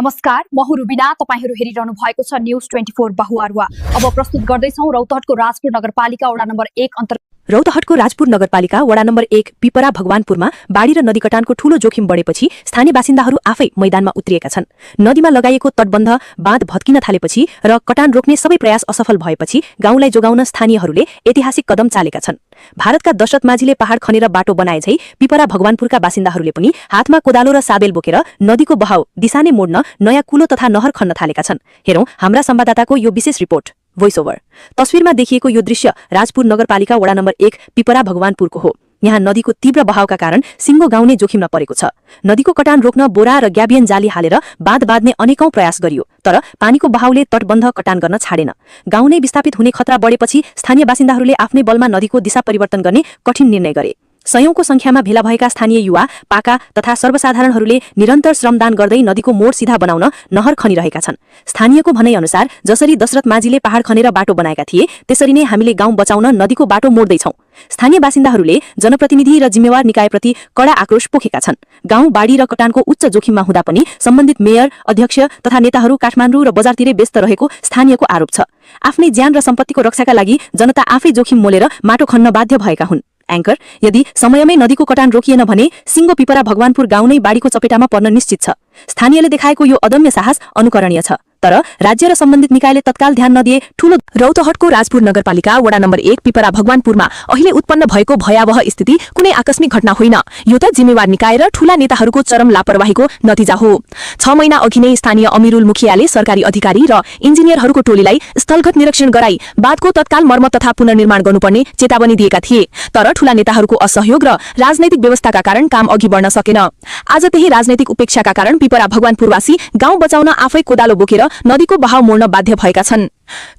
नमस्कार, म हुँ रुबिना। तपाईहरु हेरिरहनु भएको छ न्यूज 24 बहुआरुवा। अब प्रस्तुत गर्दैछौं रौतहटको राजपुर नगरपालिका वडा नम्बर 1 अन्तर्गत। रौतहटको राजपुर नगरपालिका वडा नम्बर 1 पिपरा भगवानपुरमा बाढी र नदी कटानको ठूलो जोखिम बढेपछि स्थानीय बासिन्दाहरू आफै मैदानमा उत्रिएका छन्। नदीमा लगाइएको तटबन्ध बाँध भत्किन थालेपछि र कटान रोक्ने सबै प्रयास असफल भएपछि गाउँलाई जोगाउन स्थानीयहरूले ऐतिहासिक कदम चालेका छन्। भारतका दशरथ माझीले पहाड खनेर बाटो बनाए झै पिपरा भगवानपुरका बासिन्दाहरूले पनि हातमा कोदालो र साबेल बोकेर नदीको बहाव दिशा नै मोड्न नयाँ कुलो तथा नहर खन्न थालेका छन्। हेरौं हाम्रा संवाददाताको यो विशेष रिपोर्ट। Voice over. तस्विरमा देखिएको यो दृश्य राजपुर नगरपालिका वडा नम्बर 1 पिपरा भगवानपुरको हो। यहाँ नदीको तीव्र बहावका कारण सिंगो गाउँ नै जोखिममा परेको छ। नदीको कटान रोक्न बोरा र ग्याबियन जाली हालेर बाँध बाँध्ने अनेकौं प्रयास गरियो, तर पानीको बहावले तटबन्ध कटान गर्न छाडेन। गाउँ नै विस्थापित हुने खतरा बढेपछि स्थानीय बासिन्दाहरूले आफ्नै बलमा नदीको दिशा परिवर्तन गर्ने कठिन निर्णय गरे। सयौंको संख्यामा भेला भएका स्थानीय युवा, पाका तथा सर्वसाधारणहरूले निरन्तर श्रमदान गर्दै नदीको मोड सिधा बनाउन नहर खनिरहेका छन्। स्थानीयको भनाइ अनुसार जसरी दशरथ माझीले पहाड खनेर बाटो बनाएका थिए, त्यसरी नै हामीले गाउँ बचाउन नदीको बाटो मोड्दैछौं। स्थानीय बासिन्दाहरूले जनप्रतिनिधि र जिम्मेवार निकायप्रति कडा आक्रोश पोखेका छन्। गाउँ बाढी र कटानको उच्च जोखिममा हुँदा पनि सम्बन्धित मेयर, अध्यक्ष तथा नेताहरू काठमाडौँ र बजारतिरै व्यस्त रहेको स्थानीयको आरोप छ। आफ्नै ज्यान र सम्पत्तिको रक्षाका लागि जनता आफै जोखिम मोलेर माटो खन्न बाध्य भएका हुन्। एंकर, यदि समयमै नदीको कटान रोकिएन भने सिंगो पिपरा भगवानपुर गाउँ नै बाढीको चपेटामा पर्न निश्चित छ। स्थानीयले देखाएको यो अदम्य साहस अनुकरणीय छ, तर राज्य र सम्बन्धित निकायले तत्काल ध्यान नदिए ठूलो। रौतहटको राजपुर नगरपालिका वडा नम्बर 1 पिपरा भगवानपुरमा अहिले उत्पन्न भएको भयावह स्थिति कुनै आकस्मिक घटना होइन, यो त जिम्मेवार निकाय र ठूला नेताहरूको चरम लापरवाहीको नतिजा हो। 6 महिना अघि नै स्थानीय अमिरुल मुखियाले सरकारी अधिकारी र इन्जिनियरहरूको टोलीलाई स्थलगत निरीक्षण गराई बाँधको तत्काल मर्मत तथा पुनर्निर्माण गर्नुपर्ने चेतावनी दिएका थिए, तर ठूला नेताहरूको असहयोग र राजनैतिक व्यवस्थाका कारण काम अघि बढ्न सकेन। आज त्यही राजनैतिक उपेक्षाका कारण पिपरा भगवानपुरवासी गाउँ बचाउन आफै कोदालो बोकेर नदीको बहाव मोड्न बाध्य भएका छन्।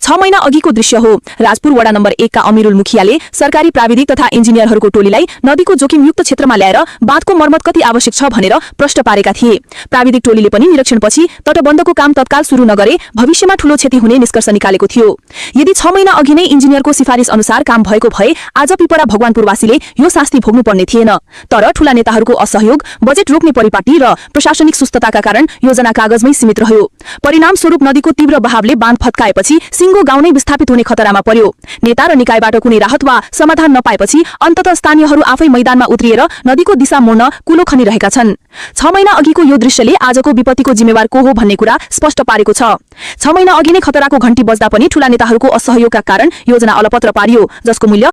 6 महिना अघिको दृश्य हो। राजपुर वडा नम्बर 1 का अमिरुल मुखियाले सरकारी प्राविधिक तथा इन्जिनियरहरूको टोलीलाई नदीको जोखिमयुक्त क्षेत्रमा ल्याएर बाँधको मर्मत कति आवश्यक छ भनेर प्रश्न पारेका थिए। प्राविधिक टोलीले पनि निरीक्षणपछि तटबन्धको काम तत्काल सुरु नगरे भविष्यमा ठूलो क्षति हुने निष्कर्ष निकालेको थियो। यदि 6 महिना अघि नै इन्जिनियरको सिफारिस अनुसार काम भएको भए आज पिपरा भगवानपुरवासीले यो शास्ति भोग्नु पर्ने थिएन, तर ठूला नेताहरूको असहयोग, बजेट रोक्ने परिपाटी र प्रशासनिक सुस्तताका कारण योजना कागजमै सीमित रह्यो। परिणाम स्वरूप नदीको तीव्र बहावले बाँध फत्काएपछि सिंगो गाउँ नै विस्थापित हुने खतरामा पर्यो। नेता र निकायबाट कुनै राहत वा समाधान नपाएपछि अन्ततः स्थानीयहरू आफै मैदानमा उत्रिएर नदीको दिशा मोड्न कुलो खनिरहेका छन्। 6 महिना अघिको यो दृश्यले आजको विपत्तिको जिम्मेवार को हो भन्ने कुरा स्पष्ट पारेको छ। 6 महिना अघि नै खतराको घण्टी बज्दा पनि ठूला नेताहरूको असहयोगका कारण योजना अलपत्र पारियो, जसको मूल्य